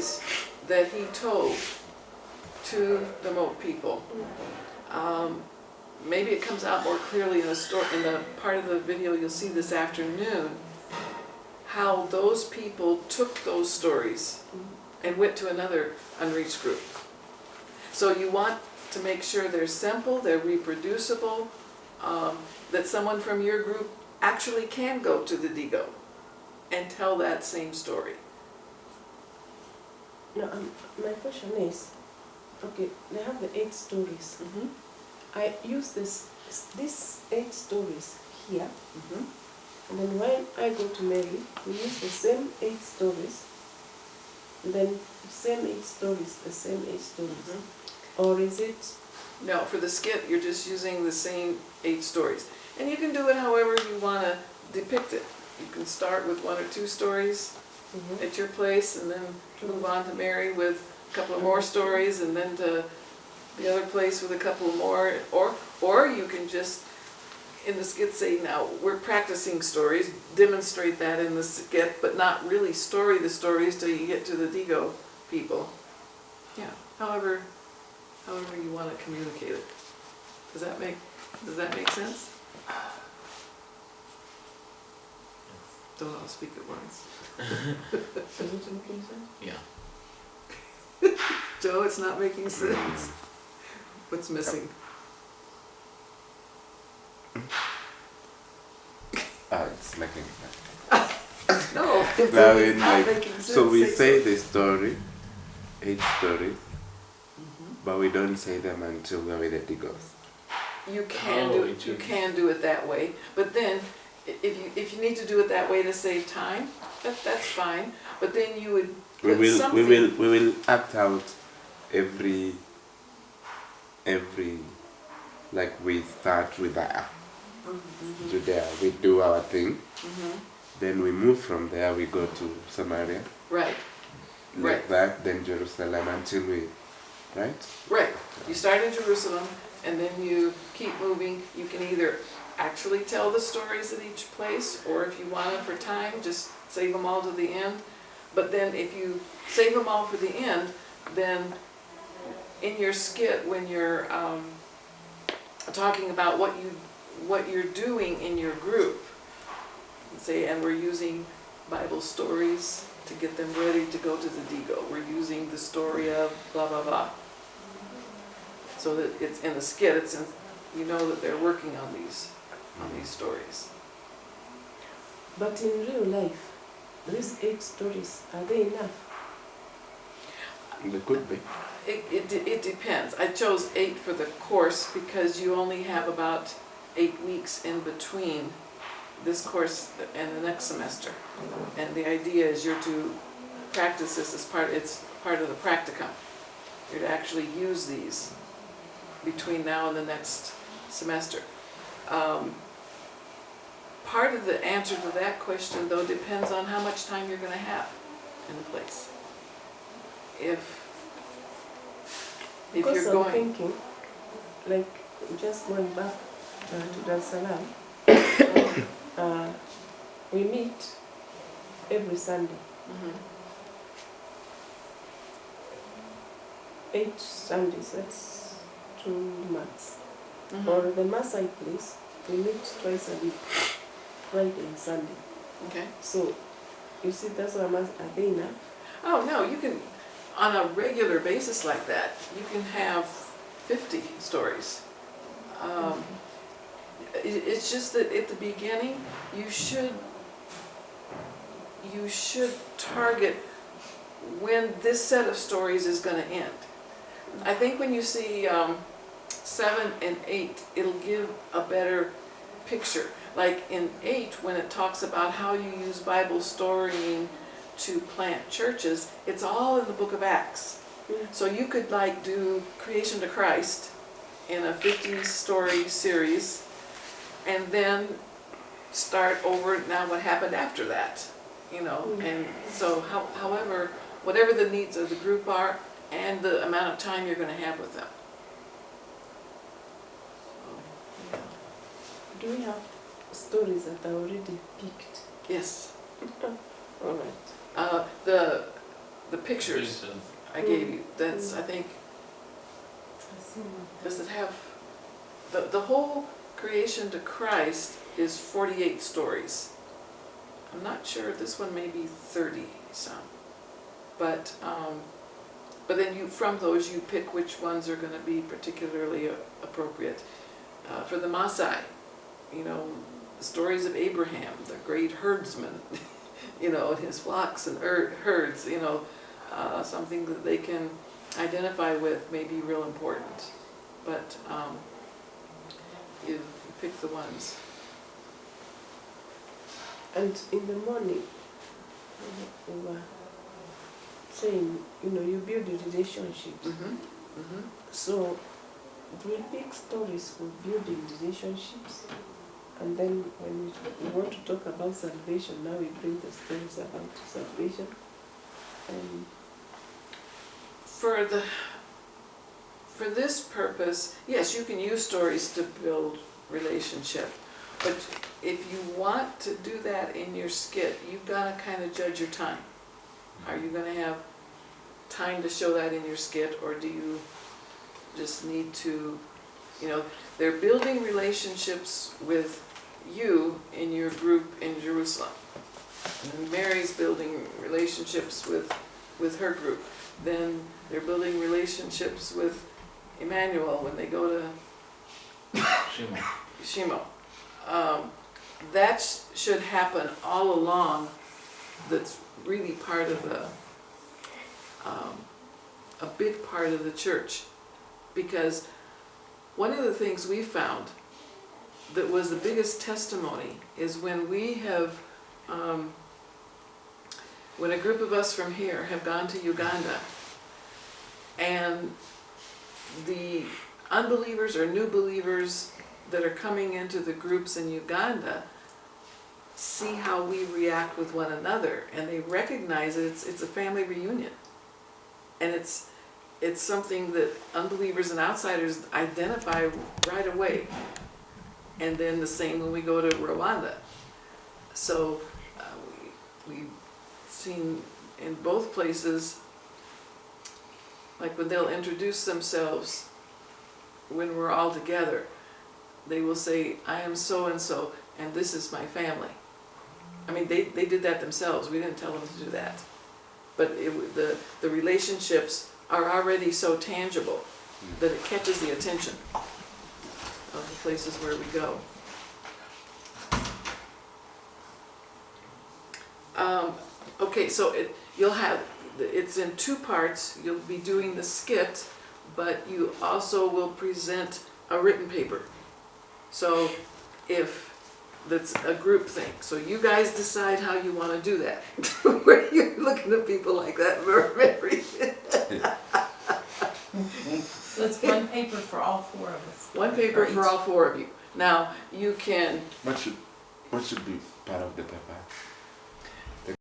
stories that he told to the Moat people. Maybe it comes out more clearly in the part of the video you'll see this afternoon, how those people took those stories and went to another unreached group. So you want to make sure they're simple, they're reproducible, that someone from your group actually can go to the Digo and tell that same story. No, my question is, okay, they have the 8 stories. Mm-hmm. I use these 8 stories here, Mm-hmm. and then when I go to Mary, we use the same 8 stories, and then same 8 stories, the same 8 stories. Mm-hmm. Or is it? No, for the skit, you're just using the same 8 stories. And you can do it however you want to depict it. You can start with 1 or 2 stories at your place and then move on to Mary with a couple of more stories and then to the other place with a couple more. Or you can just, in the skit, say, now we're practicing stories, demonstrate that in the skit, but not really story the stories till you get to the Digo people. Yeah, however you want to communicate it. Does that make sense? Don't all speak at once. Is it making sense? Yeah. Joe, it's not making sense. What's missing? It's making sense. No, Now, it's not making sense. so we say the story, 8 stories, Mhm. but we don't say them until we're with the Digos. You can do it that way, but then if you need to do it that way to save time, that's fine. But then you would put something. We will act out every like we start with that. To there, we do our thing. Mhm. Then we move from there. We go to Samaria, Right, like Right. that. Then Jerusalem until we, right? right. You start in Jerusalem and then you keep moving. You can either actually tell the stories at each place, or if you want them for time, just save them all to the end. But then if you save them all for the end, then in your skit, when you're talking about what you're doing in your group, say, and we're using Bible stories to get them ready to go to the Digo. We're using the story of blah blah blah. So that it's in the skit, you know that they're working on these stories. But in real life, these 8 stories, are they enough? They could be. It depends. I chose 8 for the course because you only have about 8 weeks in between this course and the next semester. And the idea is you're to practice this as it's part of the practicum. You're to actually use these between now and the next semester. Part of the answer to that question, though, depends on how much time you're going to have in the place. If Because you're I'm going, thinking, like, just going back to Dar es Salaam, we meet every Sunday. Mhm. 8 Sundays, that's 2 months. Mhm. Or the Maasai place, we meet twice a week, Friday and Sunday. Okay. So, you see, that's why I'm asking, are they enough? Oh, no, you can, on a regular basis like that, you can have 50 stories. It's just that at the beginning, you should target when this set of stories is going to end. I think when you see 7 and 8, it'll give a better picture. Like in 8, when it talks about how you use Bible storying to plant churches, it's all in the book of Acts. So you could like do Creation to Christ in a 50-story series and then start over now what happened after that, you know. And so however, whatever the needs of the group are and the amount of time you're going to have with them. Do we have stories that are already picked? Yes. All right. the pictures I gave you, that's, I think, does it have, the whole creation to Christ is 48 stories. I'm not sure, this one may be 30 some. But then you, from those, you pick which ones are gonna be particularly appropriate. For the Maasai, you know, the stories of Abraham, the great herdsman, you know, and his flocks and herds, you know, something that they can identify with may be real important. But you pick the ones. And in the morning, we were saying, you know, you build a relationship. So we pick stories for building relationships. And then when we want to talk about salvation, now we bring the stories about salvation. And For this purpose, yes, you can use stories to build relationship, but if you want to do that in your skit, you've got to kind of judge your time. Are you going to have time to show that in your skit, or do you just need to, you know, they're building relationships with you in your group in Jerusalem. And Mary's building relationships with her group. Then they're building relationships with Emmanuel when they go to Shimo. That should happen all along. That's really part of a big part of the church. Because one of the things we found that was the biggest testimony is when we have, when a group of us from here have gone to Uganda, and the unbelievers or new believers that are coming into the groups in Uganda see how we react with one another, and they recognize that it's a family reunion. And it's something that unbelievers and outsiders identify right away. And then the same when we go to Rwanda. So we've seen in both places, like when they'll introduce themselves when we're all together, they will say, I am so-and-so, and this is my family. I mean, they did that themselves. We didn't tell them to do that. But the relationships are already so tangible that it catches the attention of the places where we go. Okay, so it's in two parts. You'll be doing the skit, but you also will present a written paper. So if that's a group thing. So you guys decide how you want to do that. Where you're looking at people like that, Mary. So it's one paper for all four of us. One paper for all four of you. Now you can. What should be part of the paper?